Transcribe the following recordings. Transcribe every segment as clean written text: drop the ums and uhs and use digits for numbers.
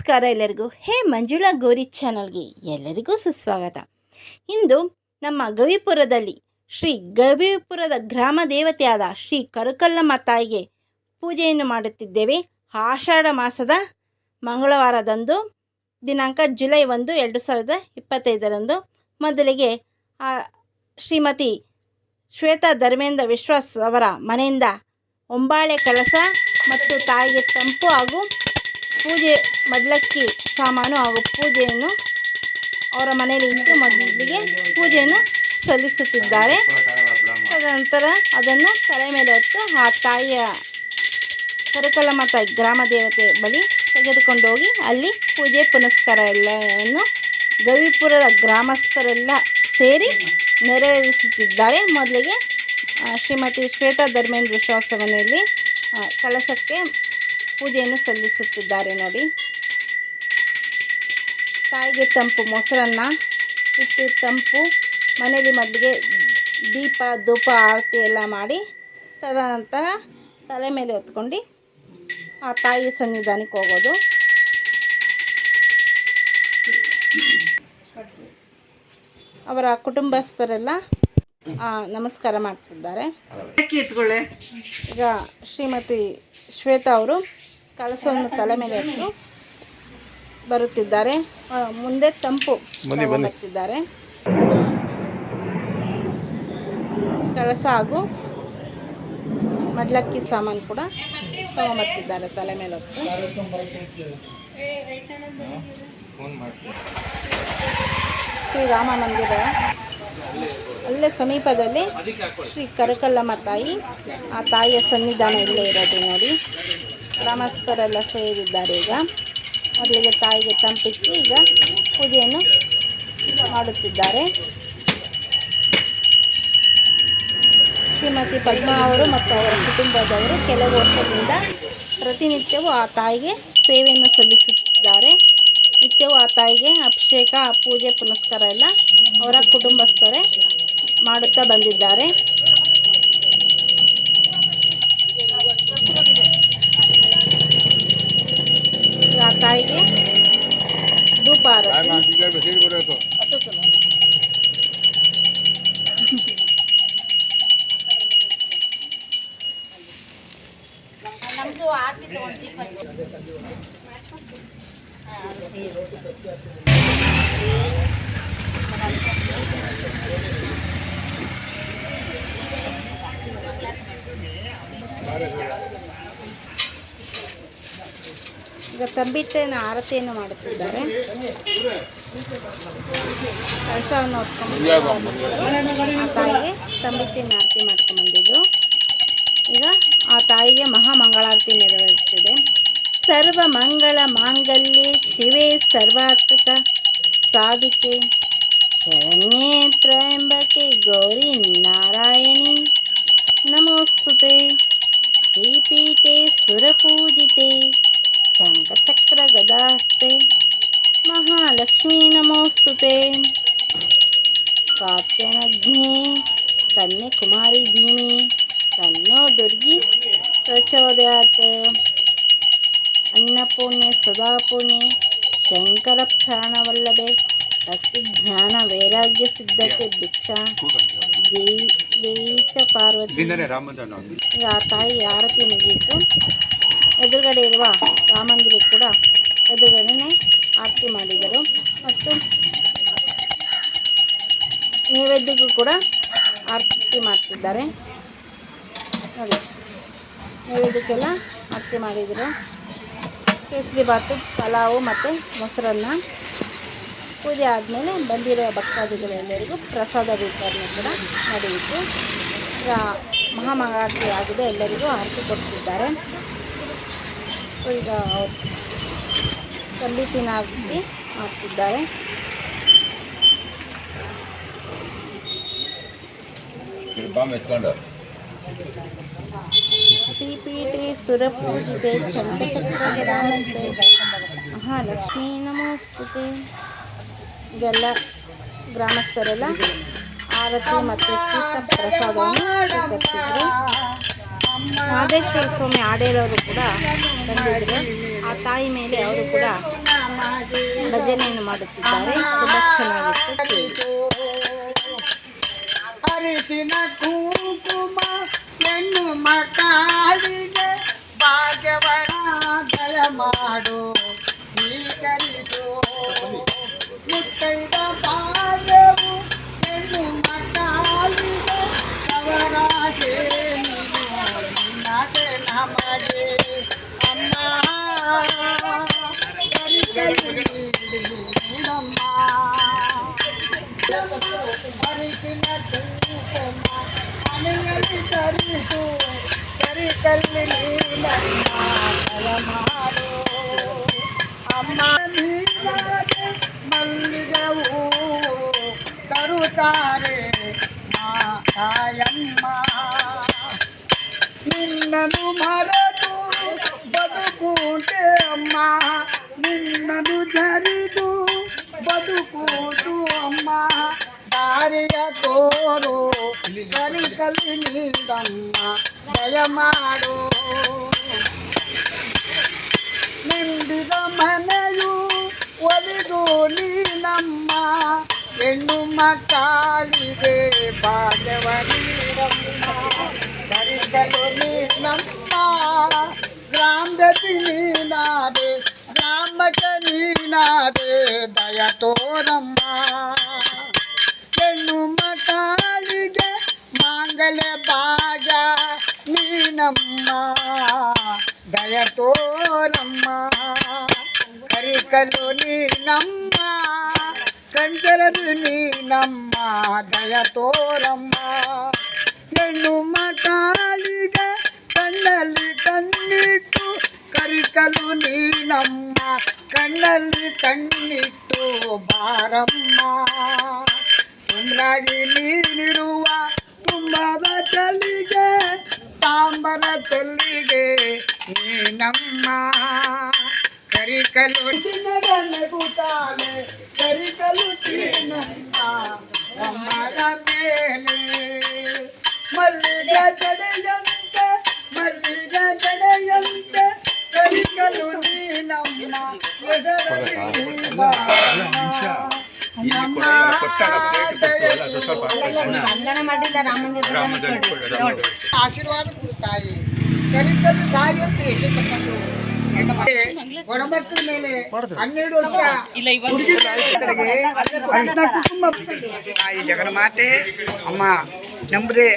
ನಮಸ್ಕಾರ ಎಲ್ಲರಿಗೂ. ಹೇ ಮಂಜುಳಾ ಗೌರಿ ಚಾನಲ್ಗೆ ಎಲ್ಲರಿಗೂ ಸುಸ್ವಾಗತ. ಇಂದು ನಮ್ಮ ಗವಿಪುರದಲ್ಲಿ ಶ್ರೀ ಗವಿಪುರದ ಗ್ರಾಮ ದೇವತೆಯಾದ ಶ್ರೀ ಕರಕಲ್ಲಮ್ಮ ತಾಯಿಗೆ ಪೂಜೆಯನ್ನು ಮಾಡುತ್ತಿದ್ದೇವೆ. ಆಷಾಢ ಮಾಸದ ಮಂಗಳವಾರದಂದು ದಿನಾಂಕ ಜುಲೈ 1, 2025 ಮೊದಲಿಗೆ ಶ್ರೀಮತಿ ಶ್ವೇತಾ ಧರ್ಮೇಂದ್ರ ವಿಶ್ವಾಸ್ ಅವರ ಮನೆಯಿಂದ ಒಂಬಾಳೆ ಕಳಸ ಮತ್ತು ತಾಯಿಗೆ ತಂಪು ಹಾಗೂ ಪೂಜೆ ಮದ್ಲಕ್ಕಿ ಸಾಮಾನು ಹಾಗೂ ಪೂಜೆಯನ್ನು ಅವರ ಮನೆಯಲ್ಲಿ ಇಟ್ಟು ಮೊದಲಿಗೆ ಪೂಜೆಯನ್ನು ಸಲ್ಲಿಸುತ್ತಿದ್ದಾರೆ. ತದನಂತರ ಅದನ್ನು ತಲೆ ಮೇಲೆ ಹೊತ್ತು ಆ ತಾಯಿಯ ಕರಕಲ್ಲಮ್ಮ ತಾಯಿ ಗ್ರಾಮ ದೇವತೆ ಬಳಿ ತೆಗೆದುಕೊಂಡು ಹೋಗಿ ಅಲ್ಲಿ ಪೂಜೆ ಪುನಸ್ಕಾರ ಎಲ್ಲವನ್ನು ಗವಿಪುರದ ಗ್ರಾಮಸ್ಥರೆಲ್ಲ ಸೇರಿ ನೆರವೇರಿಸುತ್ತಿದ್ದಾರೆ. ಮೊದಲಿಗೆ ಶ್ರೀಮತಿ ಶ್ವೇತಾ ಧರ್ಮೇಂದ್ರ ವಿಶ್ವಾಸ ಮನೆಯಲ್ಲಿ ಕಳಸಕ್ಕೆ ಪೂಜೆಯನ್ನು ಸಲ್ಲಿಸುತ್ತಿದ್ದಾರೆ. ನೋಡಿ, ತಾಯಿಗೆ ತಂಪು ಮೊಸರನ್ನ ಇಟ್ಟು ತಂಪು ಮನೆಯಲ್ಲಿ ಮೊದಲಿಗೆ ದೀಪ ಧೂಪ ಆರತಿ ಎಲ್ಲ ಮಾಡಿ ತದನಂತರ ತಲೆ ಮೇಲೆ ಹೊತ್ಕೊಂಡು ಆ ತಾಯಿಯ ಸನ್ನಿಧಾನಕ್ಕೆ ಹೋಗೋದು. ಅವರ ಕುಟುಂಬಸ್ಥರೆಲ್ಲ ನಮಸ್ಕಾರ ಮಾಡ್ತಿದ್ದಾರೆ. ಈಗ ಶ್ರೀಮತಿ ಶ್ವೇತಾ ಅವರು ಕಳಸವನ್ನು ತಲೆ ಮೇಲೆ ಇಟ್ಟು ಬರುತ್ತಿದ್ದಾರೆ. ಮುಂದೆ ತಂಪು ಬರ್ತಿದ್ದಾರೆ. ಕಳಸ ಹಾಗೂ ಮಡ್ಲಕ್ಕಿ ಸಾಮಾನು ಕೂಡ ತಗೊಂಬರ್ತಿದ್ದಾರೆ ತಲೆ ಮೇಲೆ ಹೊತ್ತು. ಶ್ರೀರಾಮ ಮಂದಿರ ಅಲ್ಲೇ ಸಮೀಪದಲ್ಲಿ ಶ್ರೀ ಕರಕಲ್ಲಮ್ಮ ತಾಯಿ, ಆ ತಾಯಿಯ ಸನ್ನಿಧಾನ ಇಲ್ಲೇ ಇರೋದು. ನೋಡಿ, ಗ್ರಾಮಸ್ಥರೆಲ್ಲ ಸೇರಿದ್ದಾರೆ. ಈಗ ಮೊದಲಿಗೆ ತಾಯಿಗೆ ತಂಪಿಕ್ಕಿ ಈಗ ಪೂಜೆಯನ್ನು ಮಾಡುತ್ತಿದ್ದಾರೆ. ಶ್ರೀಮತಿ ಪದ್ಮಾ ಅವರು ಮತ್ತು ಅವರ ಕುಟುಂಬದವರು ಕೆಲವು ವರ್ಷದಿಂದ ಪ್ರತಿನಿತ್ಯವೂ ಆ ತಾಯಿಗೆ ಸೇವೆಯನ್ನು ಸಲ್ಲಿಸುತ್ತಿದ್ದಾರೆ. ನಿತ್ಯವೂ ಆ ತಾಯಿಗೆ ಅಭಿಷೇಕ, ಪೂಜೆ ಪುನಸ್ಕಾರ ಎಲ್ಲ ಅವರ ಕುಟುಂಬಸ್ಥರೇ ಮಾಡುತ್ತಾ ಬಂದಿದ್ದಾರೆ. ಆ ತಾಯಿಗೆ ಧೂಪ ಆರತಿ ಈಗ ತಂಬಿಟ್ಟಿನ ಆರತಿಯನ್ನು ಮಾಡುತ್ತಿದ್ದಾರೆ. ಕಳಸವನ್ನು ಹೊತ್ಕೊಂಡು ಆ ತಾಯಿಗೆ ತಂಬಿಟ್ಟಿನ ಆರತಿ ಮಾಡ್ಕೊಂಡ್ಬಂದಿದ್ದು. ಈಗ ಆ ತಾಯಿಗೆ ಮಹಾಮಂಗಳಾರತಿ ನೆರವೇರುತ್ತಿದೆ. ಸರ್ವ ಮಂಗಳ ಮಾಂಗಲ್ಯೆ ಶಿವೆ ಸರ್ವಾತ್ಮಕ ಸಾಧಿಕೆ ಶರಣ್ಯೇ ತ್ರ್ಯಂಬಕೆ ಗೌರಿ ನಾರಾಯಣಿ ನಮೋಸ್ತುತೆ ಶ್ರೀಪೀಠೆ ಸುರಪೂಜಿತೆ ಶಂಖಚಕ್ರ ಗದಾಸ್ತೆ ಮಹಾಲಕ್ಷ್ಮೀ ನಮೋಸ್ತುತೆ ಕಾತ್ಯನಗ್ನೇ ಕನ್ಯಾಕುಮಾರಿ ಧೀಮಿ ತನ್ನೋ ದುರ್ಗಿ ಪ್ರಚೋದಯಾತ್ ಅನ್ನಪೂರ್ಣೆ ಸದಾಪೂರ್ಣೆ ಶಂಕರ ಪ್ರಾಣವಲ್ಲಭೆ ಭಕ್ತಿ ಜ್ಞಾನ ವೈರಾಗ್ಯ ಸಿದ್ಧತೆ ಭಿಕ್ಷಾ ಜೈ ಚ ಪಾರ್ವತಿ. ಈಗ ಆ ತಾಯಿ ಆರತಿ ಮುಗಿಯಿತು. ಎದುರುಗಡೆ ಇರುವ ರಾಮಂದಿರ ಕೂಡ ಎದುರುಗಡೆನೆ ಆರತಿ ಮಾಡಿದರು ಮತ್ತು ನೈವೇದ್ಯಕ್ಕೂ ಕೂಡ ಆರತಿ ಮಾಡ್ತಿದ್ದಾರೆ. ನೋಡಿ, ನೈವೇದ್ಯಕ್ಕೆಲ್ಲ ಆರತಿ ಮಾಡಿದರು. ಕೇಸರಿ ಬಾತು, ಪಲಾವು ಮತ್ತು ಮೊಸರನ್ನ. ಪೂಜೆ ಆದಮೇಲೆ ಬಂದಿರೋ ಭಕ್ತಾದಿಗಳೆಲ್ಲರಿಗೂ ಪ್ರಸಾದ ವಿತರಣೆ ಕೂಡ ನಡೆಯಿತು. ಈಗ ಮಹಾಮಂಗಳಾರತಿ ಆಗಿದೆ, ಎಲ್ಲರಿಗೂ ಆರತಿ ಕೊಡ್ತಿದ್ದಾರೆ. ಈಗ ಅವರು ತಂಬಿಟ್ಟಿನ ಆರತಿ ಮಾಡ್ತಿದ್ದಾರೆ. ಶ್ರೀಪೀಠೆ ಸುರಪೂಜಿತೆ ಶಂಖಚಕ್ರ ಗದಾಸ್ತೆ ಮಹಾಲಕ್ಷ್ಮೀ ನಮೋಸ್ತುತೆ. ಈಗೆಲ್ಲ ಗ್ರಾಮಸ್ಥರೆಲ್ಲ ಆರತಿ ಮತ್ತು ತೀರ್ಥ ಪ್ರಸಾದವನ್ನು ಸ್ವೀಕರಿಸಿದರು. ಮಹದೇಶ್ವರ ಸ್ವಾಮಿ ಆಡೇರವರು ಕೂಡ ಬಂದಿದ್ದರು. ಆ ತಾಯಿ ಮೇಲೆ ಅವರು ಕೂಡ ಭಜನೆಯನ್ನು ಮಾಡುತ್ತಿದ್ದಾರೆ. ತುಂಬ ಚೆನ್ನಾಗಿತ್ತು. ಅರಿಶಿನ ಕುಂಕುಮ ಹೆಣ್ಣು ಮಕ್ಕಳಿಗೆ ಭಾಗ್ಯವನ ದಯ ಮಾಡು ಸ್ವೀಕರಿಸು. ಮುತ್ತೈದ ಭಾಗ್ಯವು ಹೆಣ್ಣು ಮಕ್ಕಳಿಗೆ ಅವರಾಗೆ ನಿನ್ನಗೆ ನಮಗೆ ಅಮ್ಮ ಕರಿಕಲಿಡಮ್ಮ. ಅರಿಶಿನ ಕುಂಕುಮ ಮನೆಯಲ್ಲಿ ತರಿಸು ಕರಿಕಲ್ಲಿ ನೀಲಮ್ಮ ದಯ ಮಾಡು ಅಮ್ಮ. ನೀರಾದೆ ಮಲ್ಲಿಗೆವು ತರುತ್ತಾರೆ ತಾಯಮ್ಮ. ನಿನ್ನನು ಮರೆತು ಬದುಕುಂಟೆ ಅಮ್ಮ, ನಿನ್ನನು ಜರಿದು ಬದುಕುವುದು ಅಮ್ಮ. ದಾರಿಯ ತೋರು ಕಲಿಕಲಿ ನೀಡಮ್ಮ ದಯ ಮಾಡು. ನಿಂದಿದ ಮನೆಯು ಒಲಿದು ನೀನಮ್ಮ, ಹೆಣ್ಣು ಮಕ್ಕಳಿಗೆ ಭಾಗ್ಯವ ನೀಡಮ್ಮ. ಕರಿಕಲು ನೀನಮ್ಮ ಗ್ರಾಮದತಿ ನೀನಾದೆ, ಗ್ರಾಮಕ್ಕೆ ನೀನಾದೆ ದಯ ತೋರಮ್ಮ. ಹೆಣ್ಣು ಮಕ್ಕಳಿಗೆ ಮಾಂಗಲ್ಯ ಭಾಗ್ಯ ನೀನಮ್ಮ ದಯ ತೋರಮ್ಮ. ಕರಿಕಲು ನೀನಮ್ಮ ಕಂಚರದು ನೀನಮ್ಮ ದಯ ತೋರಮ್ಮ. ಹೆಣ್ಣು ಮಕ್ಕಳಿಗೆ ಕಣ್ಣಲ್ಲಿ ಕಣ್ಣಿಟ್ಟು ಕರಿಕಲು ನೀನಮ್ಮ, ಕಣ್ಣಲ್ಲಿ ಕಣ್ಣಿಟ್ಟು ಬಾರಮ್ಮ. ತುಂಬ್ರಾಗಿ ನೀನಿರುವ ತುಂಬದ ಚಲಿಗೆ ತಾಂಬರ ತೊಲ್ಲಿಗೆ ನೀನಮ್ಮ. ಕರಿಕಲು ನಗುತ್ತಾನೆ ಕರಿಕಲು ನೀನಮ್ಮ ಅಮ್ಮನ ಮೇಲೆ. ಮಲ್ಲಿಗೆ ಜಡೆಯಂತೆ ಮಲ್ಲಿಗೆ ಜಡೆಯಂತೆ ಕರಿಕಲು ನೀನಮ್ಮ ಎದರಲ್ಲಿ ಆಶೀರ್ವಾದ ತಾಯಿ ಕರಿಕಲು ತಾಯಿ ಅಂತ ಹೇಳಿರ್ತಕ್ಕಂಥ ಒಣಮಕ್ಕಳ ಮೇಲೆ 12 ವರ್ಷ ಹುಡುಗಿ ಕಡೆಗೆ ಅಣ್ಣ ಕುಟುಂಬ ತಾಯಿ ಜಗನ್ಮಾತೆ ಅಮ್ಮ ನಂಬದೆ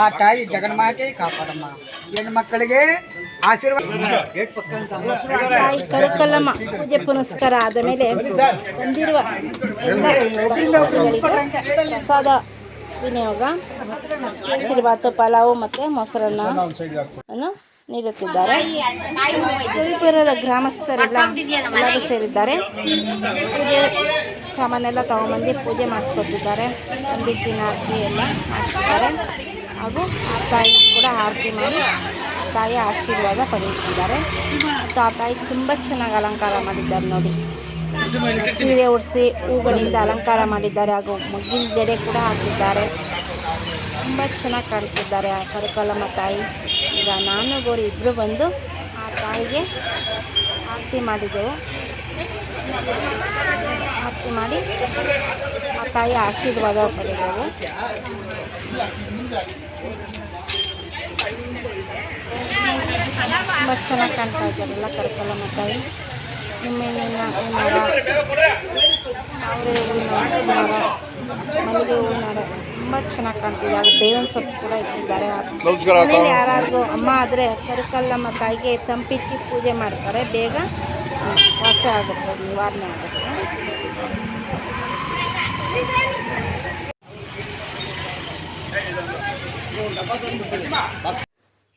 ಆ ತಾಯಿ ಜಗನ್ಮಾತೆ ಕಾಪಾಡಮ್ಮ. ಹೆಣ್ಣು ಮಕ್ಕಳಿಗೆ ಆಶೀರ್ವಾದ. ತಾಯಿ ಕರಕಲ್ಲಮ್ಮ ಪೂಜೆ ಪುನಸ್ಕಾರ ಆದ ಮೇಲೆ ಬಂದಿರುವ ಎಲ್ಲ ಪ್ರಸಾದ ವಿನಿಯೋಗ ಕೇಸರಿಬಾತು, ಪಲಾವು ಮತ್ತು ಮೊಸರನ್ನು ನೀಡುತ್ತಿದ್ದಾರೆ. ಗವಿಪುರದ ಗ್ರಾಮಸ್ಥರೆಲ್ಲ ಎಲ್ಲರೂ ಸೇರಿದ್ದಾರೆ. ಪೂಜೆ ಸಾಮಾನೆಲ್ಲ ತಗೊಂಬಂದು ಪೂಜೆ ಮಾಡಿಸ್ಕೊತಿದ್ದಾರೆ. ಅಂಬಿಟ್ಟಿನ ಆರತಿ ಎಲ್ಲ ಮಾಡಿಸ್ತಿದ್ದಾರೆ. ಹಾಗೂ ಆ ತಾಯಿ ಕೂಡ ಆರತಿ ಮಾಡಿ ಆ ತಾಯಿಯ ಆಶೀರ್ವಾದ ಪಡೆಯುತ್ತಿದ್ದಾರೆ. ಮತ್ತು ಆ ತಾಯಿ ತುಂಬ ಚೆನ್ನಾಗಿ ಅಲಂಕಾರ ಮಾಡಿದ್ದಾರೆ ನೋಡಿ. ಸೀರೆ ಉಡಿಸಿ ಹೂಗಳಿಂದ ಅಲಂಕಾರ ಮಾಡಿದ್ದಾರೆ. ಹಾಗೂ ಮಗ್ಗಿನ ಜಡೆ ಕೂಡ ಹಾಕಿದ್ದಾರೆ. ತುಂಬ ಚೆನ್ನಾಗಿ ಕಾಣ್ತಿದ್ದಾರೆ ಆ ಕರಕಲ್ಲಮ್ಮ ತಾಯಿ. ಈಗ ನಾನು ಗೌರಿ ಇಬ್ಬರು ಬಂದು ಆ ತಾಯಿಗೆ ಆರತಿ ಮಾಡಿದೆವು. ಆರತಿ ಮಾಡಿ ಆ ತಾಯಿಯ ಆಶೀರ್ವಾದ ಪಡೆದೆವು. ತುಂಬ ಚೆನ್ನಾಗಿ ಕಾಣ್ತಾ ಇದ್ದಾರಲ್ಲ ಕರಕಲ್ಲಮ್ಮ ತಾಯಿ. ನಿಮ್ಮೆಣ್ಣಿನ ಹೂನಾರ, ಅವರೇ ಹೂವಿನ ಹಾರ, ಮಲ್ಲಿಗೆ ಹೂವಿನ ಹಾರ ತುಂಬ ಚೆನ್ನಾಗಿ ಕಾಣ್ತಿದೆ. ಹಾಗೂ ಬೇವಿನ ಸೊಪ್ಪು ಕೂಡ ಇಟ್ಟಿದ್ದಾರೆ. ಮನೇಲಿ ಯಾರಾದರೂ ಅಮ್ಮ ಆದರೆ ಕರಕಲ್ಲಮ್ಮ ತಾಯಿಗೆ ತಂಪಿಟ್ಟು ಪೂಜೆ ಮಾಡ್ತಾರೆ. ಬೇಗ ವಾಸ ಆಗುತ್ತೆ, ನಿವಾರಣೆ ಆಗುತ್ತೆ.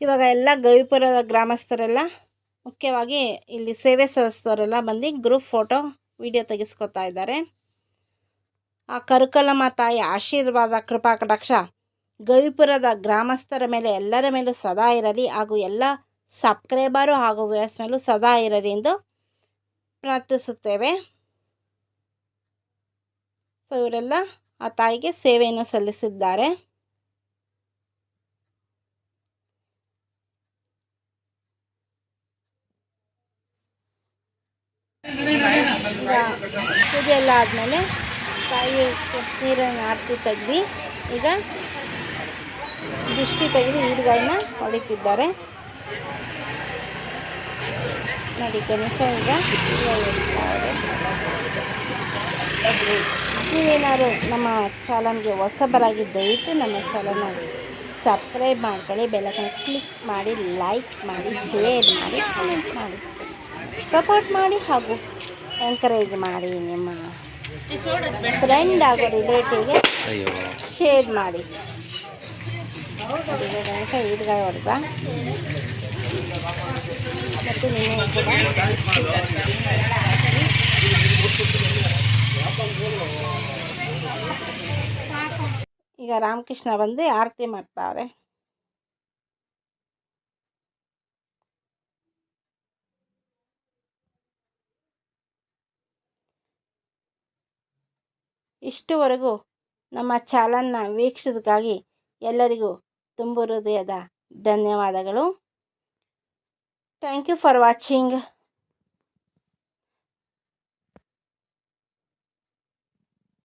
ಇವಾಗ ಎಲ್ಲ ಗವಿಪುರದ ಗ್ರಾಮಸ್ಥರೆಲ್ಲ ಮುಖ್ಯವಾಗಿ ಇಲ್ಲಿ ಸೇವೆ ಸಲ್ಲಿಸೋರೆಲ್ಲ ಬಂದು ಗ್ರೂಪ್ ಫೋಟೋ ವಿಡಿಯೋ ತೆಗೆಸ್ಕೊತಾ ಇದ್ದಾರೆ. ಆ ಕರಕಲ್ಲಮ್ಮ ತಾಯಿ ಆಶೀರ್ವಾದ ಕೃಪಾ ಕಟಾಕ್ಷ ಗವಿಪುರದ ಗ್ರಾಮಸ್ಥರ ಮೇಲೆ ಎಲ್ಲರ ಮೇಲೂ ಸದಾ ಇರಲಿ. ಹಾಗೂ ಎಲ್ಲ ಸಬ್ಸ್ಕ್ರೈಬರು ಹಾಗೂ ವ್ಯೂವರ್ಸ್ ಮೇಲೂ ಸದಾ ಇರಲಿ ಎಂದು ಪ್ರಾರ್ಥಿಸುತ್ತೇವೆ. ಸೊ ಇವರೆಲ್ಲ ಆ ತಾಯಿಗೆ ಸೇವೆಯನ್ನು ಸಲ್ಲಿಸಿದ್ದಾರೆ. ಈಗ ಪೂಜೆ ಎಲ್ಲ ಆದಮೇಲೆ ತಾಯಿ ನೀರನ್ನು ಆರತಿ ತೆಗ್ದು ಈಗ ದಿಷ್ಟಿ ತೆಗೆದು ಈಡ್ಗಾಯಿನ ಹೊಡಿತಿದ್ದಾರೆ ನೋಡಿ. ಗಣೇಶ ಈಗ ಹೊಡಿತಾರೆ. ನೀವೇನಾದ್ರು ನಮ್ಮ ಚಾನಲ್ಗೆ ಹೊಸಬರಾಗಿ ದಯವಿಟ್ಟು ನಮ್ಮ ಚಾನಲ್ನ ಸಬ್ಸ್ಕ್ರೈಬ್ ಮಾಡ್ಕೊಳ್ಳಿ, ಬೆಲ್ಲೈಕನ್ ಕ್ಲಿಕ್ ಮಾಡಿ, ಲೈಕ್ ಮಾಡಿ, ಶೇರ್ ಮಾಡಿ, ಕಮೆಂಟ್ ಮಾಡಿ, ಸಪೋರ್ಟ್ ಮಾಡಿ ಹಾಗೂ ಎಂಕರೇಜ್ ಮಾಡಿ. ನಿಮ್ಮ ಫ್ರೆಂಡ್ ಹಾಗೂ ರಿಲೇಟಿವ್ಗೆ ಶೇರ್ ಮಾಡಿ. ಈಗ ಗಣೇಶ ಈಡ್ಗಾಯಿ ಹೊಡೆದ ಮತ್ತು ನೀವು ಕೂಡ ಈಗ ರಾಮಕೃಷ್ಣ ಬಂದು ಆರತಿ ಮಾಡ್ತಾವ್ರೆ. ಇಷ್ಟುವರೆಗೂ ನಮ್ಮ ಚಾನಲ್ನ ವೀಕ್ಷಿಸೋದಕ್ಕಾಗಿ ಎಲ್ಲರಿಗೂ ತುಂಬ ಹೃದಯದ ಧನ್ಯವಾದಗಳು. Thank you for watching.